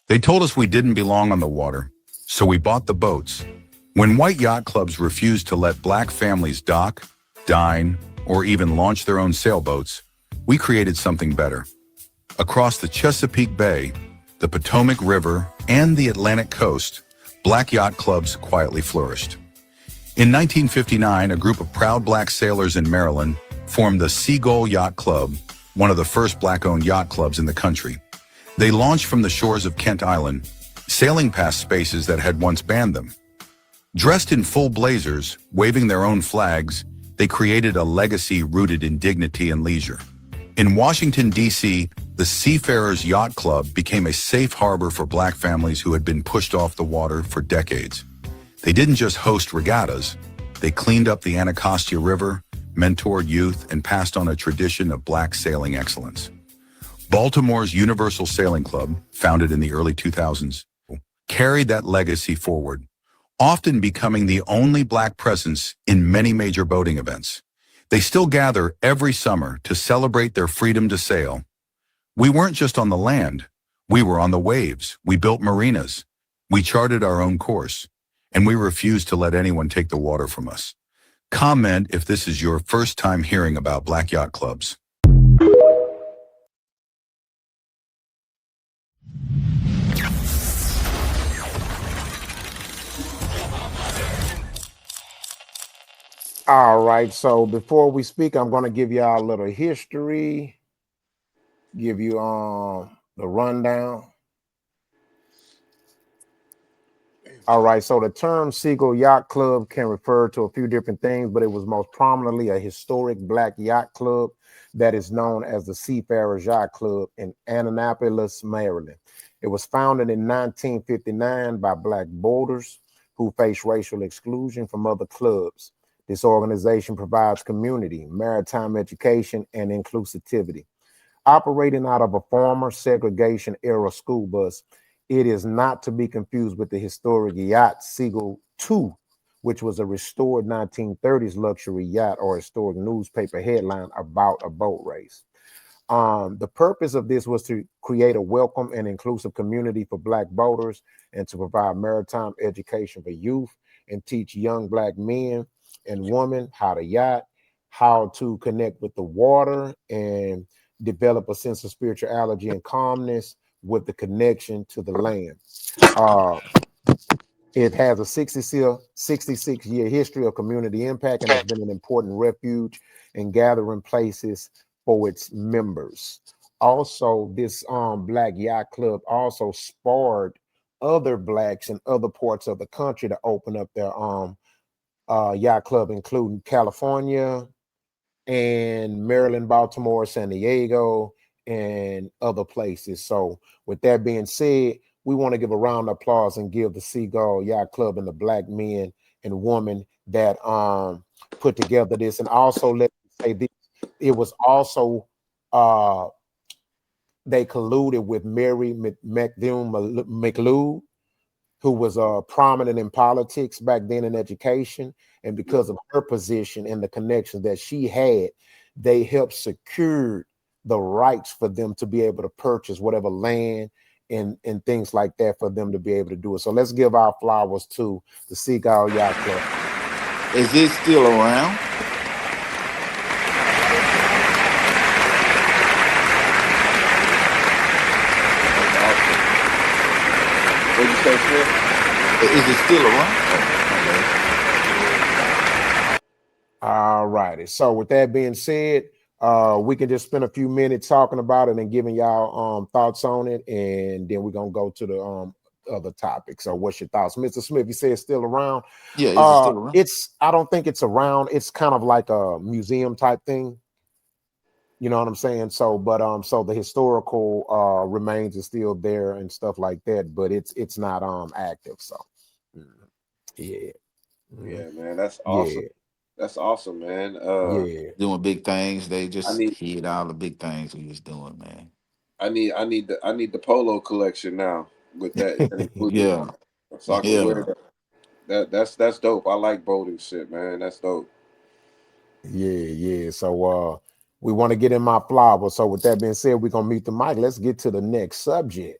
They told us we didn't belong on the water, so we bought the boats. When white yacht clubs refused to let black families dock, dine, or even launch their own sailboats, we created something better. Across the Chesapeake Bay, the Potomac River, and the Atlantic coast, black yacht clubs quietly flourished. In 1959, a group of proud black sailors in Maryland formed the Seagull Yacht Club, one of the first black-owned yacht clubs in the country. They launched from the shores of Kent Island, sailing past spaces that had once banned them. Dressed in full blazers, waving their own flags, they created a legacy rooted in dignity and leisure. In Washington, D.C., the Seafarers Yacht Club became a safe harbor for black families who had been pushed off the water for decades. They didn't just host regattas, they cleaned up the Anacostia River, mentored youth, and passed on a tradition of black sailing excellence. Baltimore's Universal Sailing Club, founded in the early 2000s, carried that legacy forward, often becoming the only black presence in many major boating events. They still gather every summer to celebrate their freedom to sail. We weren't just on the land, we were on the waves, we built marinas, we charted our own course, and we refused to let anyone take the water from us. Comment if this is your first time hearing about black yacht clubs. All right, so before we speak, I'm going to give y'all a little history, give you the rundown. All right, so the term Seagull Yacht Club can refer to a few different things, but it was most prominently a historic black yacht club that is known as the Seafarers Yacht Club in Annapolis, Maryland. It was founded in 1959 by black boaters who faced racial exclusion from other clubs. This organization provides community, maritime education, and inclusivity. Operating out of a former segregation era school bus, it is not to be confused with the historic yacht Seagull II, which was a restored 1930s luxury yacht or historic newspaper headline about a boat race. The purpose of this was to create a welcome and inclusive community for black boaters and to provide maritime education for youth and teach young black men and women how to yacht, how to connect with the water, and develop a sense of spirituality and calmness with the connection to the land. Uh, it has a 66-year history of community impact and has been an important refuge and gathering places for its members. Also, this Black Yacht Club also spurred other blacks in other parts of the country to open up their yacht club, including California and Maryland, Baltimore, San Diego, and other places. So, with that being said, we want to give a round of applause and give the Seagull Yacht Club and the black men and women that put together this. And also, let me say this: it was also they colluded with Mary McLeod, who was prominent in politics back then in education. And because of her position and the connections that she had, they helped secure the rights for them to be able to purchase whatever land and things like that for them to be able to do it. So let's give our flowers to the Seagull Yacht Club. Is it still around? What'd you say, Smith? Is it still around? All righty. So with that being said, we can just spend a few minutes talking about it and giving y'all thoughts on it, and then we're gonna go to the other topic. So what's your thoughts, Mr. Smith? You say it's still around. Yeah, is it still around? I don't think it's around. It's kind of like a museum type thing. You know what I'm saying? So, but so the historical remains is still there and stuff like that, but it's not active. So yeah. Yeah, man, that's Yeah. awesome. That's awesome, man. Yeah. Doing big things. They I just need, hit all the big things we was doing, man. I need the polo collection now with that included, Yeah, so I can wear yeah. that. That's dope. I like boating shit, man. That's dope. Yeah. So we want to get in my flower. So with that being said, we're gonna meet the mic. Let's get to the next subject.